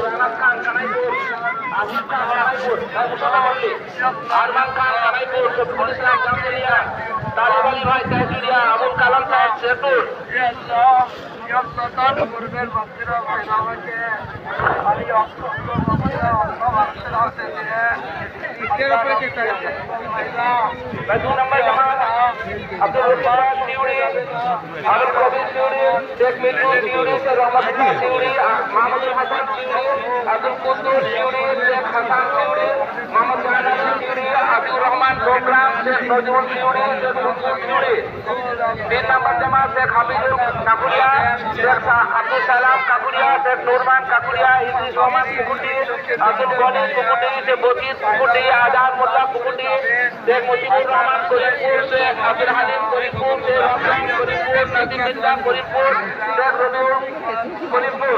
রানাত খান কানাইপুর, আসিফ খান কানাইপুর, মুসাফামল্লি, আরমান খান কানাইপুর, শফিকুল ইসলাম জামজেলিয়া, তালিব আলী ভাই তেজুরিয়া, আবুল কালাম সাহেব শেরপুর। दो नंबर जमात अब्दुल रब्बान तिवड़ी, आबिद कबीर तिवड़ी, शेख मिर्जू तिवड़ी, शेख रहमतुल्लाह तिवड़ी, मोहम्मद हसन तिवड़ी, अब्दुल कुद्दूस तिवड़ी, शेख हसन तिवड़ी, मोहम्मद जानानी तिवड़ी, अब्दुल रहमान प्रोग्राम, शेख नजरुल तिवड़ी, शेख मुंसुर तिवड़ी। 3 नंबर जमात शेख हबीबुल काकुरिया, शेख अब्दुल सलाम काकुरिया, शेख नूरमान काकुरिया, इद्रिस रहमान कुकुटी, अब्दुल गनी कुकुटी, शेख बशीर कुकुटी, आजाद मोल्ला कुकुटी, शेख मुजीबुर रहमान करीमपुर, शेख अब्दुल हलीम करीमपुर, शेख रमजान करीमपुर, नदीम बिल्लाह करीमपुर, शेख रबिउल करीमपुर।